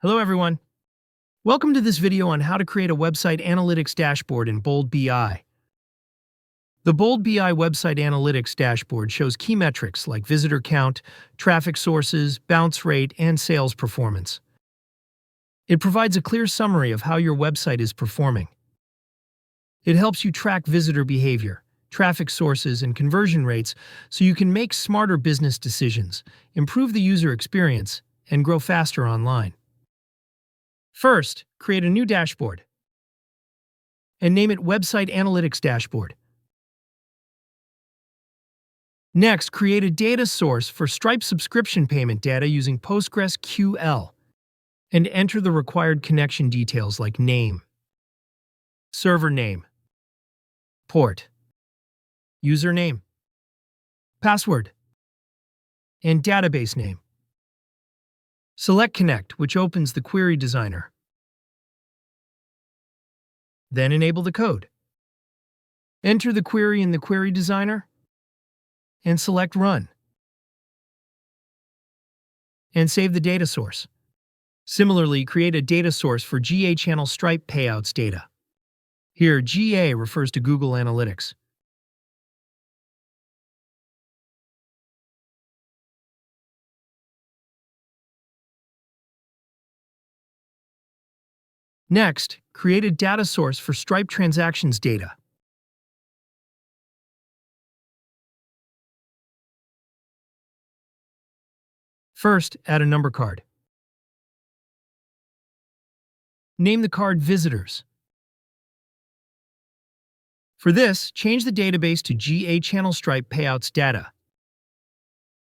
Hello everyone. Welcome to this video on how to create a website analytics dashboard in Bold BI. The Bold BI website analytics dashboard shows key metrics like visitor count, traffic sources, bounce rate, and sales performance. It provides a clear summary of how your website is performing. It helps you track visitor behavior, traffic sources, and conversion rates so you can make smarter business decisions, improve the user experience, and grow faster online. First, create a new dashboard and name it Website Analytics Dashboard. Next, create a data source for Stripe subscription payment data using PostgreSQL and enter the required connection details like name, server name, port, username, password, and database name. Select Connect, which opens the Query Designer. Then enable the code. Enter the query in the Query Designer and select Run. And save the data source. Similarly, create a data source for GA channel Stripe payouts data. Here, GA refers to Google Analytics. Next, create a data source for Stripe transactions data. First, add a number card. Name the card Visitors. For this, change the database to GA channel Stripe payouts data.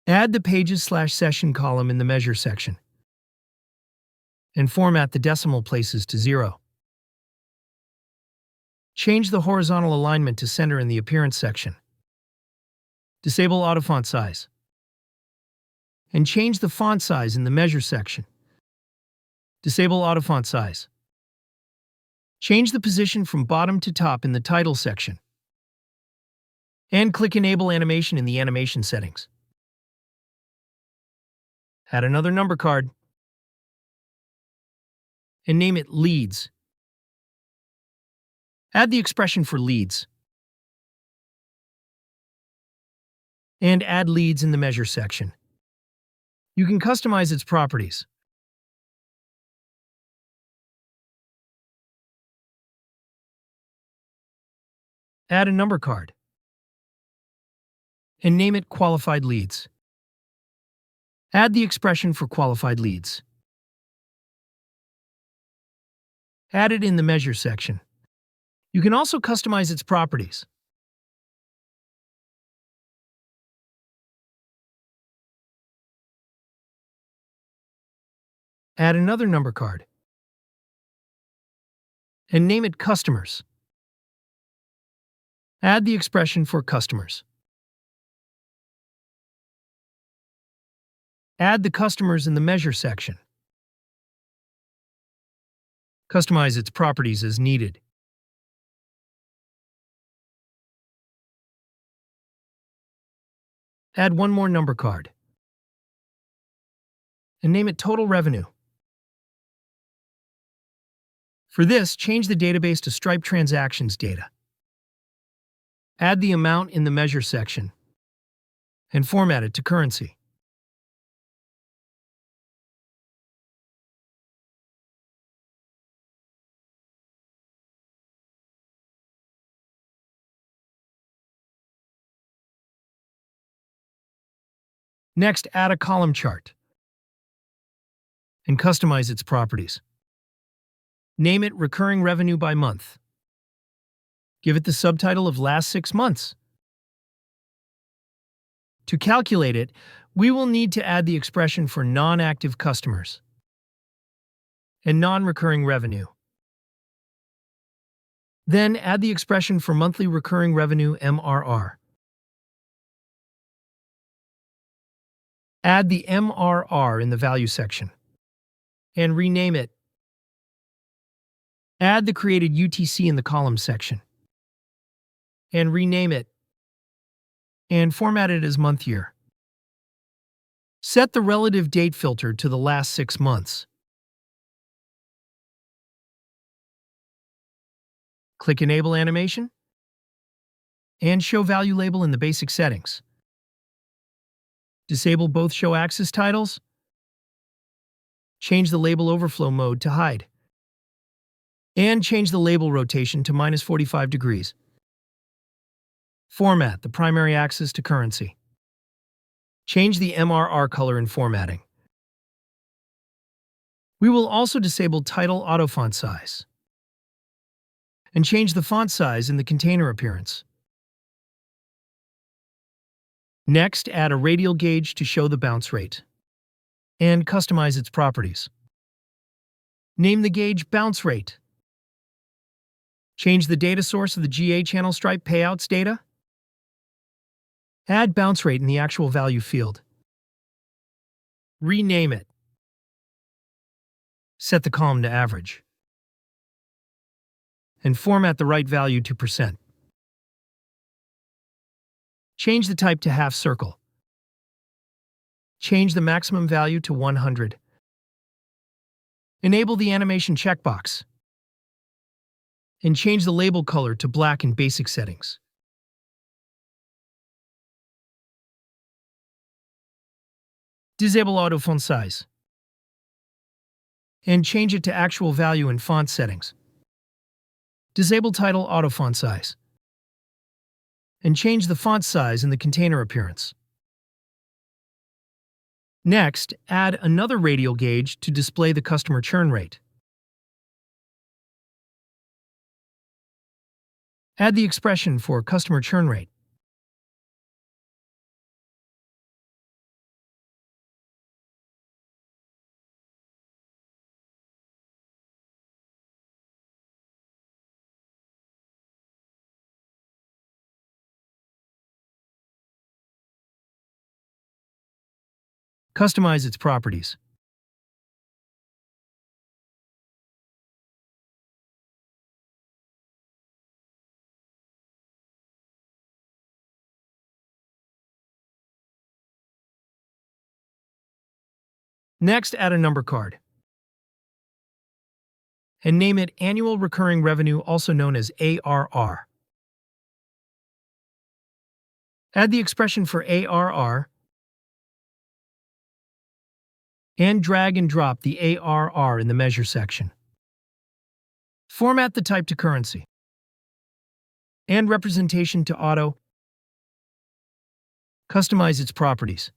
Add the pages/session column in the measure section and format the decimal places to 0. Change the horizontal alignment to center in the appearance section. Disable auto font size. And change the font size in the measure section. Disable auto font size. Change the position from bottom to top in the title section. And click Enable Animation in the animation settings. Add another number card and name it Leads. Add the expression for leads. And add leads in the measure section. You can customize its properties. Add a number card and name it Qualified Leads. Add the expression for qualified leads. Add it in the measure section. You can also customize its properties. Add another number card and name it Customers. Add the expression for customers. Add the customers in the measure section. Customize its properties as needed. Add one more number card and name it Total Revenue. For this, change the database to Stripe transactions data. Add the amount in the measure section and format it to currency. Next, add a column chart and customize its properties. Name it Recurring Revenue by Month. Give it the subtitle of Last 6 months. To calculate it, we will need to add the expression for non-active customers and non-recurring revenue. Then add the expression for monthly recurring revenue MRR. Add the MRR in the value section and rename it. Add the created UTC in the column section and rename it and format it as month year. Set the relative date filter to the last 6 months. Click Enable Animation and Show Value Label in the basic settings. Disable both Show Axis titles. Change the label overflow mode to hide. And change the label rotation to -45 degrees. Format the primary axis to currency. Change the MRR color in formatting. We will also disable title auto font size and change the font size in the container appearance. Next, add a radial gauge to show the bounce rate and customize its properties. Name the gauge Bounce Rate. Change the data source of the GA channel stripe payouts data. Add bounce rate in the actual value field. Rename it. Set the column to average. And format the right value to %. Change the type to half circle. Change the maximum value to 100. Enable the animation checkbox. And change the label color to black in basic settings. Disable auto font size and change it to actual value in font settings. Disable title auto font size and change the font size in the container appearance. Next, add another radial gauge to display the customer churn rate. Add the expression for customer churn rate. Customize its properties. Next, add a number card and name it Annual Recurring Revenue, also known as ARR. Add the expression for ARR and drag and drop the ARR in the measure section. Format the type to currency and representation to auto. Customize its properties.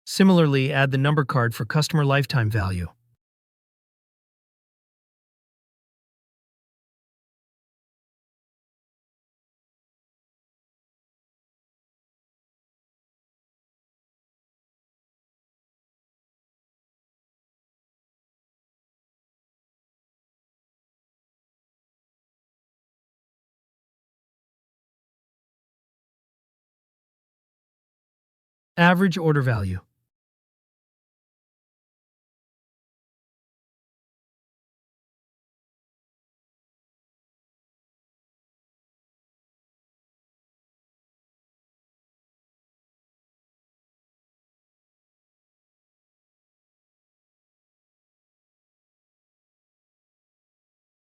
Similarly, add the number card for customer lifetime value. Average order value.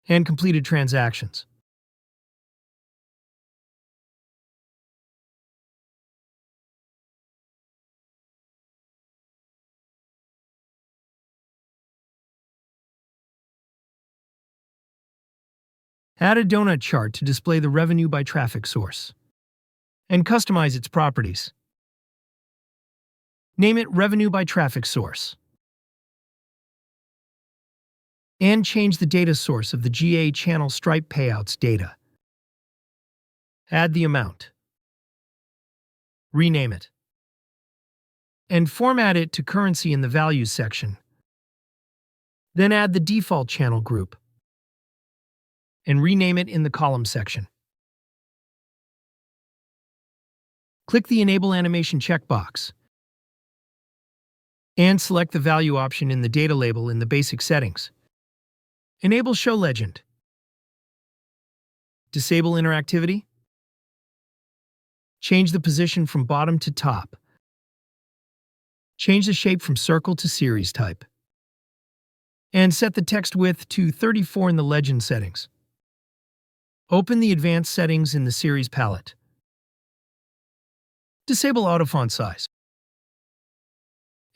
And completed transactions. Add a donut chart to display the revenue by traffic source and customize its properties. Name it Revenue by Traffic Source and change the data source of the GA channel stripe payouts data. Add the amount. Rename it. And format it to currency in the Values section. Then add the default channel group and rename it in the Column section. Click the Enable Animation checkbox and select the value option in the data label in the basic settings. Enable Show Legend. Disable interactivity. Change the position from bottom to top Change the shape from circle to series type. And set the text width to 34 in the legend settings. Open the advanced settings in the series palette. Disable auto font size.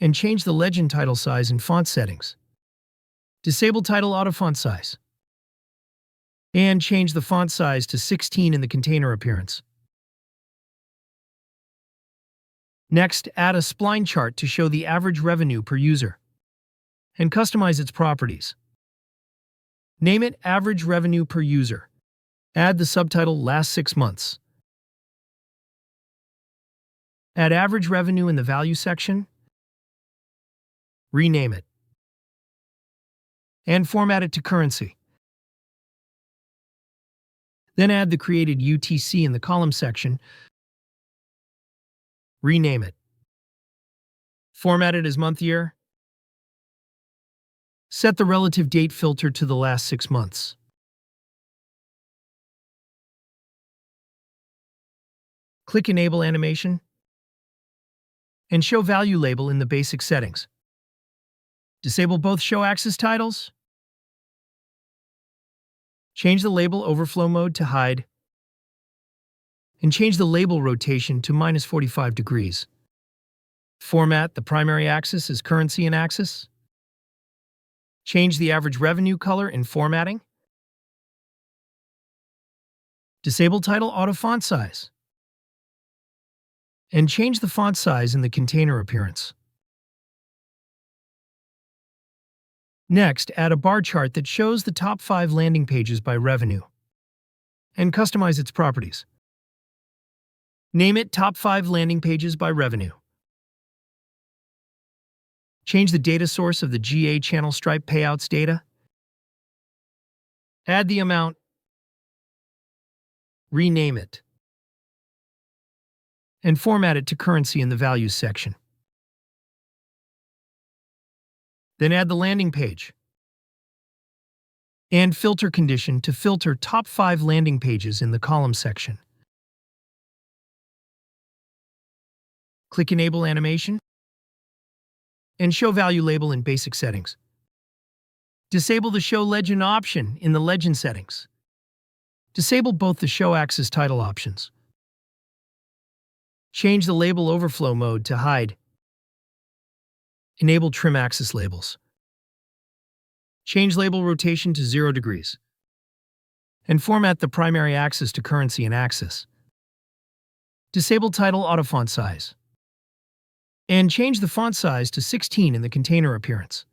And change the legend title size and font settings. Disable title auto font size. And change the font size to 16 in the container appearance. Next, add a spline chart to show the average revenue per user. And customize its properties. Name it Average Revenue Per User. Add the subtitle Last 6 Months. Add Average Revenue in the Value section. Rename it. And format it to currency. Then add the created UTC in the column section. Rename it. Format it as month-year. Set the relative date filter to the last 6 months. Click Enable Animation and Show Value Label in the basic settings. Disable both Show Axis titles. Change the label overflow mode to hide. And change the label rotation to -45 degrees. Format the primary axis as currency and axis. Change the average revenue color in formatting. Disable title auto font size. And change the font size in the container appearance. Next, add a bar chart that shows the top 5 landing pages by revenue. And customize its properties. Name it Top 5 Landing Pages by Revenue. Change the data source of the GA channel Stripe payouts data. Add the amount. Rename it. And format it to currency in the Values section. Then add the landing page. And filter condition to filter top 5 landing pages in the column section. Click Enable Animation and Show Value Label in basic settings. Disable the Show Legend option in the legend settings. Disable both the Show Axis title options. Change the label overflow mode to hide. Enable Trim Axis labels. Change label rotation to 0 degrees. And format the primary axis to currency and axis. Disable title auto font size. And change the font size to 16 in the container appearance.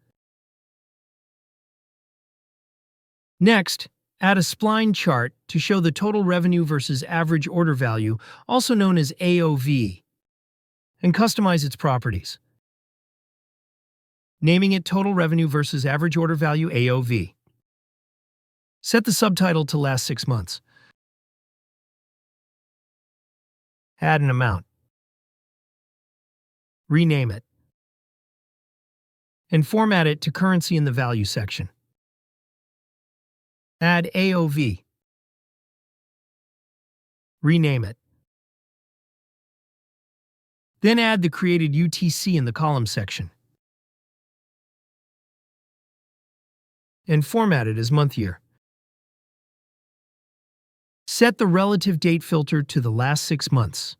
Next, add a spline chart to show the total revenue versus average order value, also known as AOV, and customize its properties. Naming it Total Revenue versus Average Order Value AOV. Set the subtitle to Last 6 Months. Add an amount. Rename it. And format it to currency in the Value section. Add AOV. Rename it. Then add the created UTC in the column section. And format it as month-year. Set the relative date filter to the last 6 months.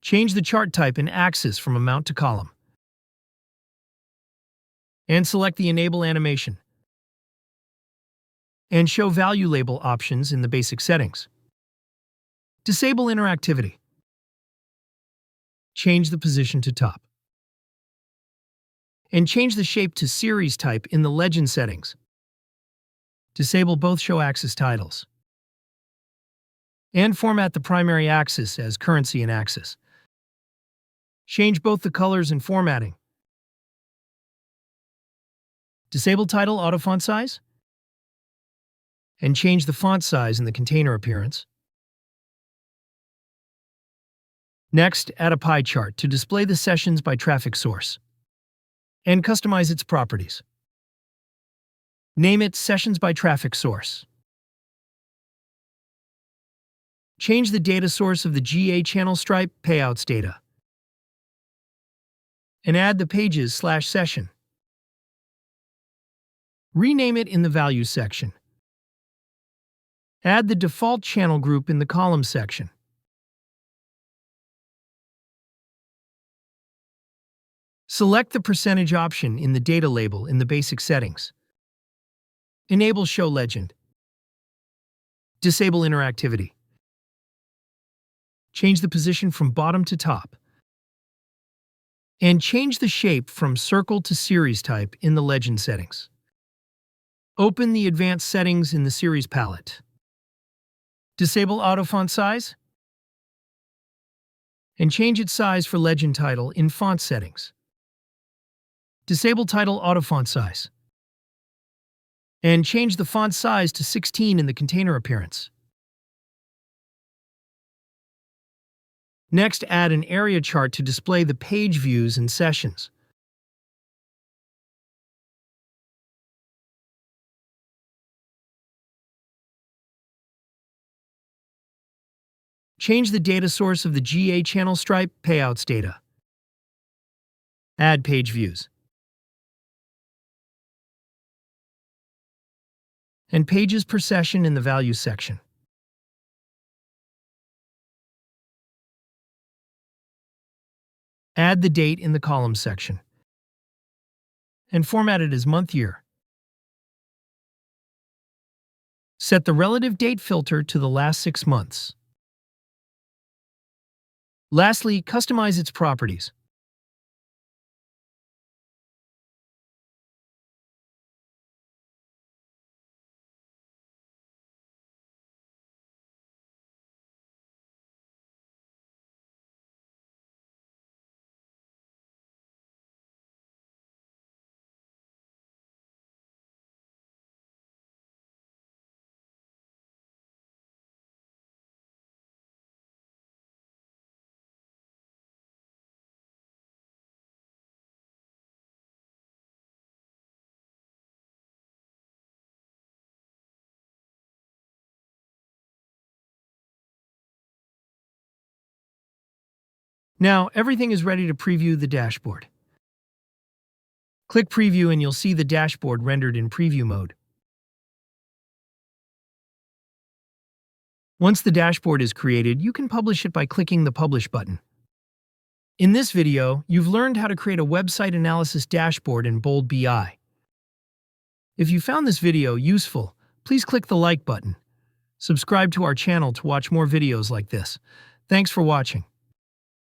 Change the chart type and axis from amount to column. And select the Enable Animation. And Show Value Label options in the basic settings. Disable interactivity. Change the position to top. And change the shape to series type in the legend settings. Disable both Show Axis titles. And format the primary axis as currency and axis. Change both the colors and formatting. Disable title auto font size. And change the font size in the container appearance. Next, add a pie chart to display the sessions by traffic source. And customize its properties. Name it Sessions by Traffic Source. Change the data source of the GA channel stripe payouts data. And add the pages/session. Rename it in the Values section. Add the default channel group in the Columns section. Select the percentage option in the data label in the basic settings. Enable Show Legend. Disable interactivity. Change the position from bottom to top. And change the shape from circle to series type in the legend settings. Open the advanced settings in the series palette. Disable auto font size. And change its size for legend title in font settings. Disable title auto font size. And change the font size to 16 in the container appearance. Next, add an area chart to display the page views and sessions. Change the data source of the GA channel stripe payouts data. Add page views. And pages per session in the Values section. Add the date in the Columns section. And format it as month-year. Set the relative date filter to the last 6 months. Lastly, customize its properties. Now, everything is ready to preview the dashboard. Click Preview and you'll see the dashboard rendered in preview mode. Once the dashboard is created, you can publish it by clicking the Publish button. In this video, you've learned how to create a website analysis dashboard in Bold BI. If you found this video useful, please click the like button. Subscribe to our channel to watch more videos like this. Thanks for watching.